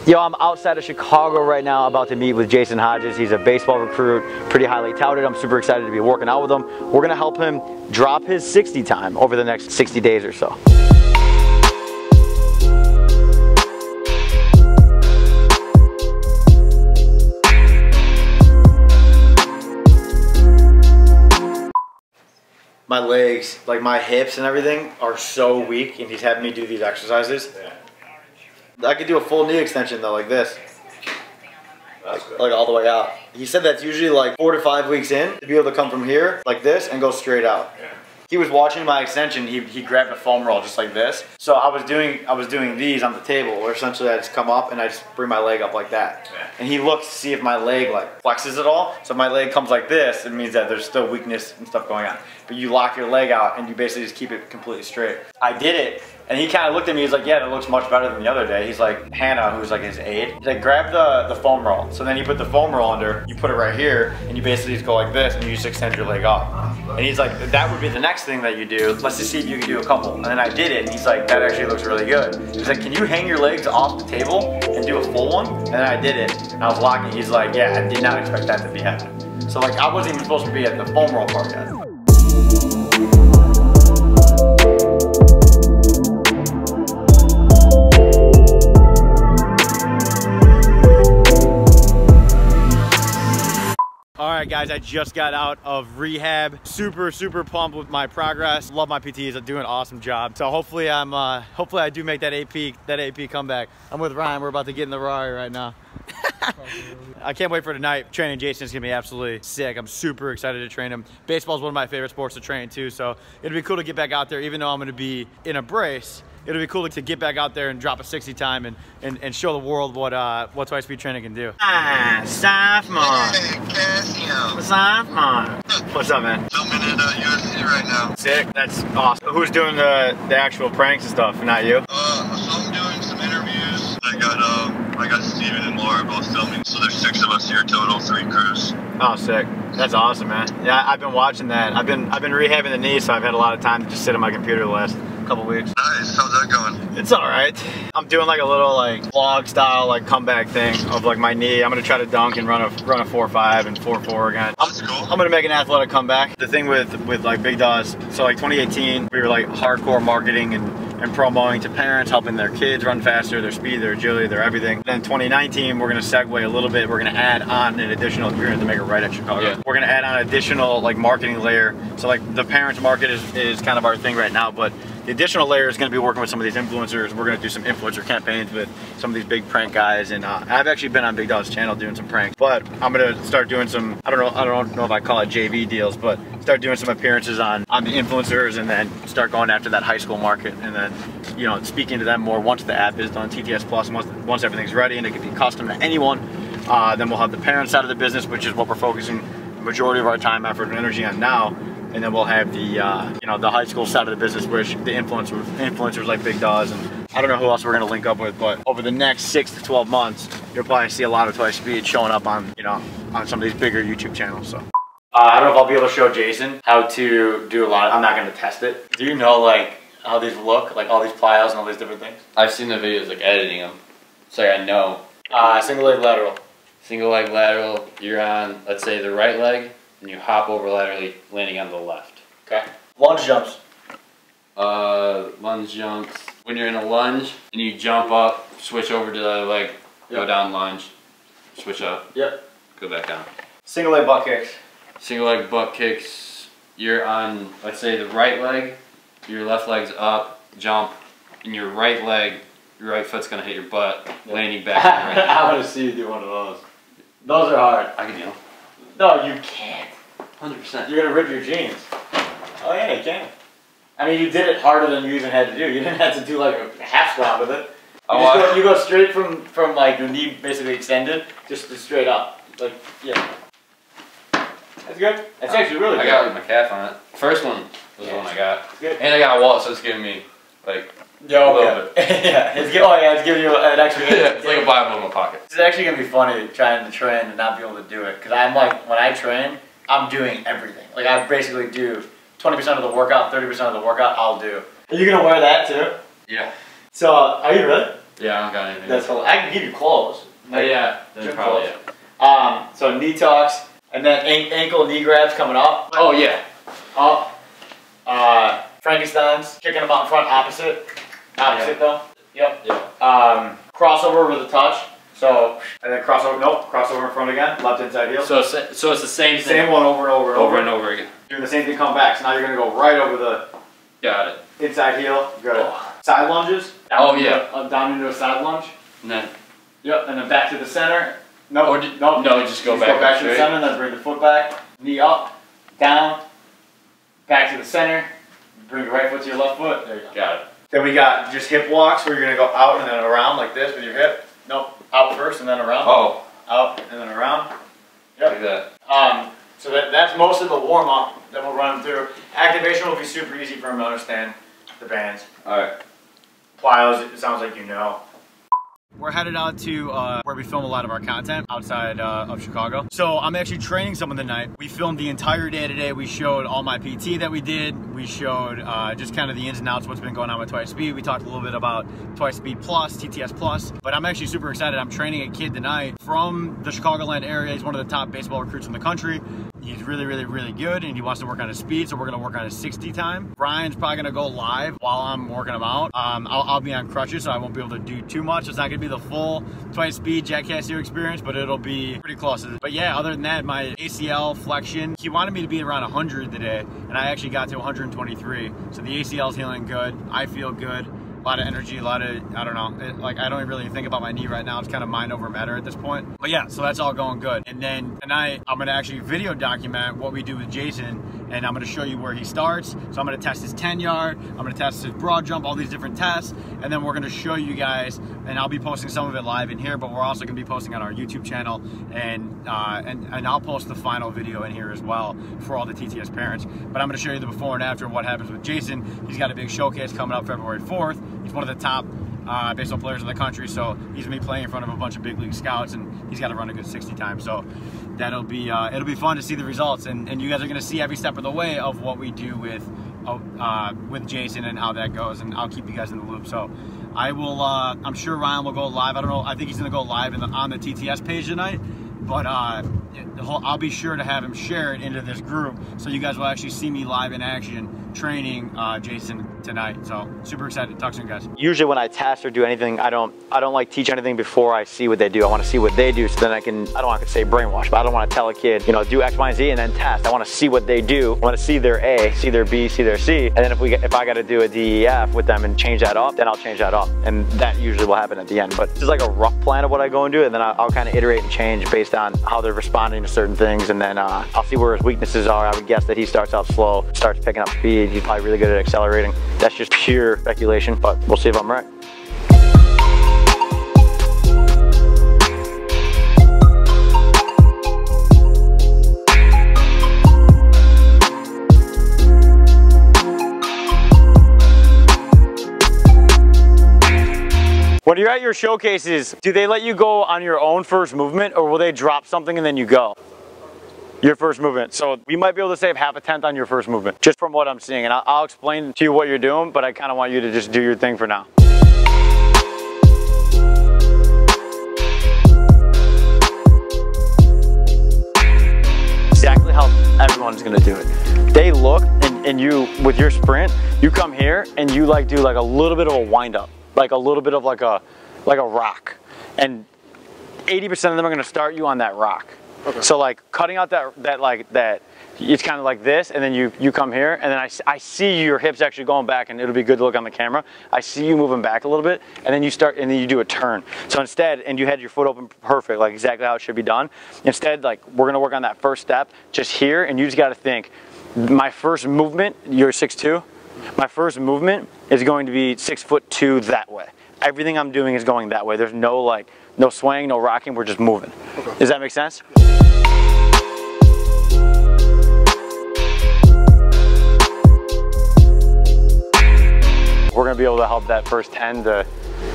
Yo, I'm outside of Chicago right now about to meet with Jason Hodges. He's a baseball recruit, pretty highly touted. I'm super excited to be working out with him. We're gonna help him drop his 60 time over the next 60 days or so. My legs, like my hips and everything, are so weak, and he's having me do these exercises. I could do a full knee extension though, like this. That's good. Like all the way out. He said that's usually like 4 to 5 weeks in to be able to come from here, like this, and go straight out. Yeah. He was watching my extension, he grabbed a foam roll just like this. So I was doing these on the table, where essentially I just come up and I just bring my leg up like that. Yeah. And he looks to see if my leg like flexes at all. So if my leg comes like this, it means that there's still weakness and stuff going on. But you lock your leg out and you basically just keep it completely straight. I did it, and he kind of looked at me, he's like, yeah, that looks much better than the other day. He's like, Hannah, who's like his aide, he's like, grab the foam roll. So then you put the foam roll under, you put it right here, and you basically just go like this, and you just extend your leg up. And he's like, that would be the next thing that you do. Let's just see if you can do a couple. And then I did it, and he's like, that actually looks really good. He's like, can you hang your legs off the table and do a full one? And then I did it, and I was locking. He's like, yeah, I did not expect that to be happening. So like, I wasn't even supposed to be at the foam roll part yet. Alright guys, I just got out of rehab. Super pumped with my progress. Love my PTs, they're doing an awesome job. So hopefully I do make that AP comeback. I'm with Ryan, we're about to get in the Rari right now. I can't wait for tonight. Training Jason is gonna be absolutely sick. I'm super excited to train him. Baseball is one of my favorite sports to train too, so it'll be cool to get back out there even though I'm gonna be in a brace. It'll be cool to get back out there and drop a 60 time and show the world what twice speed training can do. Sophomore. Hey, sophomore. What's up, man? Filming at USC right now. Sick. That's awesome. Who's doing the actual pranks and stuff? Not you? So I'm doing some interviews. I got Steven and Laura both filming. So there's 6 of us here total, 3 crews. Oh, sick. That's awesome, man. Yeah, I've been watching that. I've been rehabbing the knee, so I've had a lot of time to just sit on my computer the last couple weeks. Nice. How's that going? It's all right. I'm doing like a little like vlog style like comeback thing of like my knee. I'm gonna try to dunk and run a 4.5 and 4.4 again. That's cool. I'm gonna make an athletic comeback. The thing with like Big Dawes, so like 2018, we were like hardcore marketing and promoting to parents, helping their kids run faster, their speed, their agility, their everything. Then 2019, we're gonna segue a little bit. We're gonna add on an additional, we're gonna make it right at Chicago. Yeah. We're gonna add on an additional like marketing layer. So like the parents market is kind of our thing right now, but the additional layer is going to be working with some of these influencers. We're going to do some influencer campaigns with some of these big prank guys, and I've actually been on Big Dawes' channel doing some pranks. But I'm going to start doing some, I don't know if I call it JV deals, but start doing some appearances on the influencers, and then start going after that high school market, and then speaking to them more once the app is done, TTS Plus, once everything's ready and it can be custom to anyone. Then we'll have the parent side of the business, which is what we're focusing the majority of our time, effort, and energy on now. And then we'll have the the high school side of the business, which the influencers like Big Dawes, and I don't know who else we're gonna link up with, but over the next 6 to 12 months, you'll probably see a lot of twice speed showing up on on some of these bigger YouTube channels. So I don't know if I'll be able to show Jason how to do a lot. I'm not gonna test it. Do you know like how these look, like all these plyos and all these different things? I've seen the videos like editing them, so I know. Single leg lateral. Single leg lateral. You're on, let's say, the right leg. And you hop over laterally, landing on the left. Okay. Lunge jumps. Lunge jumps. When you're in a lunge and you jump up, switch over to the other leg, go down lunge, switch up. Yep. Go back down. Single leg butt kicks. Single leg butt kicks. You're on, let's say, the right leg. Your left leg's up, jump, and your right leg, your right foot's gonna hit your butt, landing back. I want to see you do one of those. Those are hard. I can do them. No, you can't. 100%. You're gonna rip your jeans. Oh yeah, you can. I mean, you did it harder than you even had to do. You didn't have to do like a half squat with it. You go straight from like your knee basically extended, just straight up. Like, yeah. That's good. That's actually really good. I got like, my calf on it. First one was the one I got. It's good. And I got a wall, so it's giving me like a little bit. Yeah, it's giving you an extra. Yeah, it's like a Bible in my pocket. It's actually gonna be funny trying to train and not be able to do it, because I'm like, when I train, I'm doing everything. Like I basically do 20% of the workout, 30% of the workout I'll do. Are you gonna wear that too? Yeah. So, are you really? Yeah, I don't got anything. That's I can give you clothes. Like, yeah, then probably so knee tucks, and then ankle knee grabs coming up. Oh yeah. Up. Frankenstein's, kicking them out in front, opposite though. Yep. Yeah. Crossover with a touch. So, and then crossover in front again, left inside heel. So it's the same thing. Same one over and over and over. Over and over again. Doing the same thing, come back. So now you're gonna go right over the Got it. inside heel. Good. Side lunges. Oh yeah. Down into a side lunge. And then. Yep, and then back to the center. No, Just go back. Go back to the center, then bring the foot back. Knee up, down, back to the center. Bring your right foot to your left foot. There you go. Got it. Then we got just hip walks where you're gonna go out and then around like this with your hip. Nope, out first and then around. Oh. Out and then around. Yep. Like that. So that's most of the warm up that we'll run through. Activation will be super easy for them to understand the bands. All right. Plyos, it sounds like you know. We're headed out to where we film a lot of our content outside of Chicago. So I'm actually training someone tonight. We filmed the entire day today. We showed all my PT that we did. We showed just kind of the ins and outs, what's been going on with Twice Speed. We talked a little bit about Twice Speed Plus, TTS Plus. But I'm actually super excited. I'm training a kid tonight from the Chicagoland area. He's one of the top baseball recruits in the country. He's really, really, really good, and he wants to work on his speed, so we're gonna work on his 60 time. Brian's probably gonna go live while I'm working him out. I'll be on crutches, so I won't be able to do too much. It's not gonna be the full Twice Speed Jack Cassier experience, but it'll be pretty close. But yeah, other than that, my ACL flexion, he wanted me to be around 100 today, and I actually got to 123. So the ACL is healing good. I feel good. A lot of energy, a lot of, I don't know, like I don't really think about my knee right now. It's kind of mind over matter at this point. But yeah, so that's all going good. And then tonight, I'm gonna actually video document what we do with Jason, and I'm gonna show you where he starts. So I'm gonna test his 10-yard, I'm gonna test his broad jump, all these different tests, and then we're gonna show you guys, and I'll be posting some of it live in here, but we're also gonna be posting on our YouTube channel, and I'll post the final video in here as well for all the TTS parents. But I'm gonna show you the before and after of what happens with Jason. He's got a big showcase coming up February 4th. He's one of the top baseball players in the country, so he's gonna be playing in front of a bunch of big league scouts, and he's got to run a good 60 time. So that'll be it'll be fun to see the results, and you guys are gonna see every step of the way of what we do with Jason and how that goes, and I'll keep you guys in the loop. So I will. I'm sure Ryan will go live. I don't know. I think he's gonna go live on the TTS page tonight, but I'll be sure to have him share it into this group, so you guys will actually see me live in action training Jason tonight. So super excited. Talk soon, guys. Usually when I test or do anything, I don't like teach anything before I see what they do. I want to see what they do, so then I don't want to say brainwash, but I don't want to tell a kid, you know, do X, Y, and Z and then test. I want to see what they do. I want to see their A, see their B, see their C, and then if I got to do a DEF with them and change that up, then I'll change that up, and that usually will happen at the end. But this is like a rough plan of what I go and do, and then I'll kind of iterate and change based on how they're responding to certain things, and then I'll see where his weaknesses are. I would guess that he starts out slow, starts picking up speed. He's probably really good at accelerating. That's just pure speculation, but we'll see if I'm right. When you're at your showcases, do they let you go on your own first movement, or will they drop something and then you go? Your first movement. So we might be able to save half a tenth on your first movement, just from what I'm seeing. And I'll explain to you what you're doing, but I kind of want you to just do your thing for now. Exactly how everyone's gonna do it. They look, and you, with your sprint, you come here and you like do like a little bit of a wind up, like a little bit of like a rock. And 80% of them are gonna start you on that rock. Okay. So like cutting out that it's kind of like this, and then you come here, and then I see your hips actually going back, and it'll be good to look on the camera. I see you moving back a little bit, and then you start, and then you do a turn. So instead, and you had your foot open perfect, like exactly how it should be done. Instead, like we're gonna work on that first step just here, and you just gotta think, my first movement, you're 6'2", my first movement is going to be 6'2" that way. Everything I'm doing is going that way. There's no swaying, no rocking, we're just moving. Okay. Does that make sense? We're gonna be able to help that first 10 to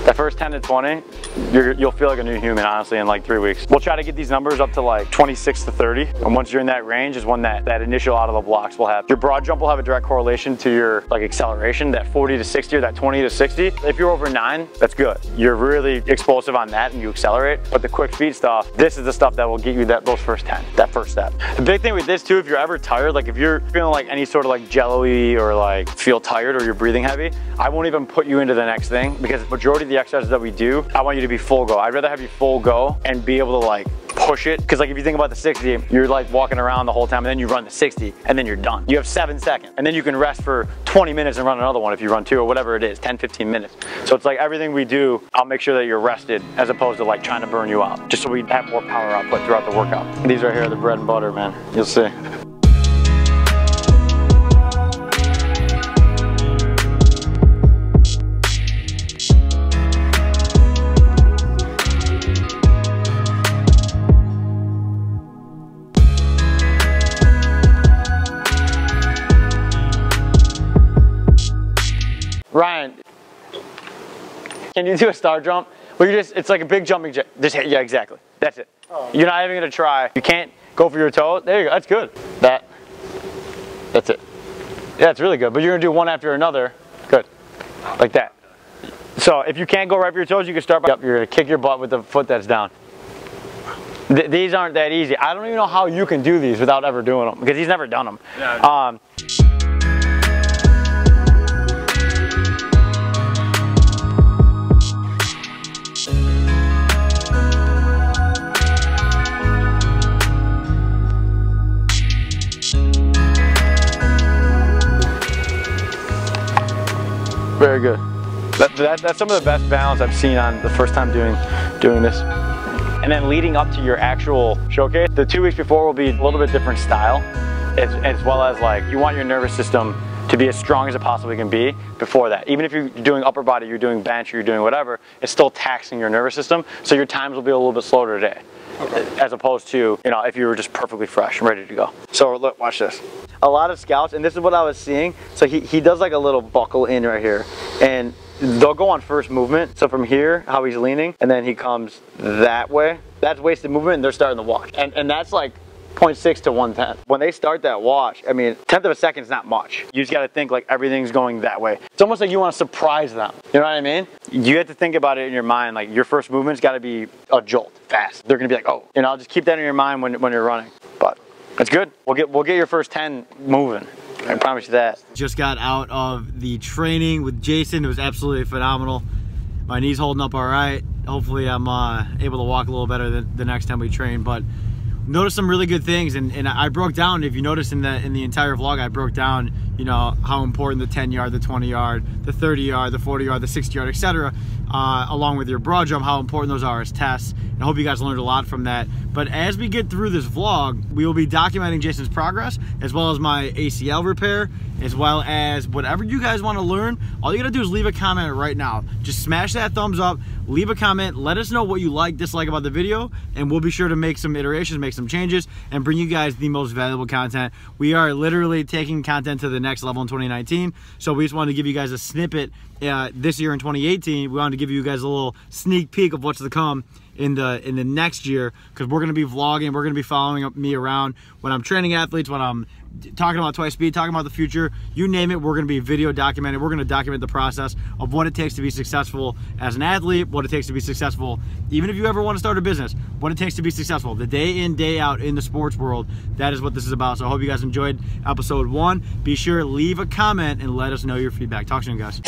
That first 10 to 20, you'll feel like a new human, honestly, in like 3 weeks. We'll try to get these numbers up to like 26 to 30. And once you're in that range is when that initial out of the blocks will have. Your broad jump will have a direct correlation to your like acceleration, that 40 to 60 or that 20 to 60. If you're over 9, that's good. You're really explosive on that and you accelerate. But the quick feet stuff, this is the stuff that will get you those first 10, that first step. The big thing with this too, if you're ever tired, like if you're feeling like any sort of like jello-y or like feel tired or you're breathing heavy, I won't even put you into the next thing, because the majority of the exercises that we do, I want you to be full go. I'd rather have you full go and be able to like push it, because like if you think about the 60, you're like walking around the whole time and then you run the 60 and then you're done. You have 7 seconds and then you can rest for 20 minutes and run another one if you run 2 or whatever it is, 10, 15 minutes. So it's like everything we do, I'll make sure that you're rested as opposed to like trying to burn you out, just so we have more power output throughout the workout. These right here are the bread and butter, man. You'll see. Ryan, can you do a star jump? Well, it's like a big jumping jack. Just hit, yeah, exactly. That's it. Oh. You're not even gonna try. You can't go for your toes. There you go, that's good. That's it. Yeah, it's really good, but you're gonna do one after another. Good, like that. So if you can't go right for your toes, you can start by up. You're gonna kick your butt with the foot that's down. These aren't that easy. I don't even know how you can do these without ever doing them, because he's never done them. Yeah. Very good. That's some of the best balance I've seen on the first time doing this. And then leading up to your actual showcase, the 2 weeks before will be a little bit different style, as well as like you want your nervous system to be as strong as it possibly can be before that. Even if you're doing upper body, you're doing bench, or you're doing whatever, it's still taxing your nervous system. So your times will be a little bit slower today. Okay. As opposed to, you know, if you were just perfectly fresh and ready to go. So look, watch this. A lot of scouts, and this is what I was seeing, so he does like a little buckle in right here, and they'll go on first movement. So from here, how he's leaning, and then he comes that way. That's wasted movement, and they're starting the wash. And that's like 0.6 to 1/10. When they start that wash, I mean, 1/10 of a second is not much. You just gotta think like everything's going that way. It's almost like you wanna surprise them. You know what I mean? You have to think about it in your mind, like your first movement's gotta be a jolt, fast. They're gonna be like, oh, you know, just keep that in your mind when you're running. But that's good. We'll get your first 10 moving. I promise you that. Just got out of the training with Jason. It was absolutely phenomenal. My knee's holding up all right. Hopefully I'm able to walk a little better than the next time we train, but noticed some really good things, and I broke down, if you notice in the entire vlog, I broke down, you know, how important the 10 yard, the 20 yard, the 30 yard, the 40 yard, the 60 yard, etc. Along with your broad jump, how important those are as tests. And I hope you guys learned a lot from that. But as we get through this vlog, we will be documenting Jason's progress, as well as my ACL repair, as well as whatever you guys want to learn. All you gotta do is leave a comment right now. Just smash that thumbs up, leave a comment, let us know what you like, dislike about the video, and we'll be sure to make some iterations, make some changes, and bring you guys the most valuable content. We are literally taking content to the next level in 2019, so we just wanted to give you guys a snippet this year in 2018. We wanted to give you guys a little sneak peek of what's to come in the next year, because we're going to be vlogging, we're going to be following me around when I'm training athletes, when I'm talking about twice speed, talking about the future, you name it, we're going to be video documenting. We're going to document the process of what it takes to be successful as an athlete, what it takes to be successful, even if you ever want to start a business, what it takes to be successful, the day in, day out in the sports world. That is what this is about. So I hope you guys enjoyed episode 1. Be sure to leave a comment and let us know your feedback. Talk soon, guys.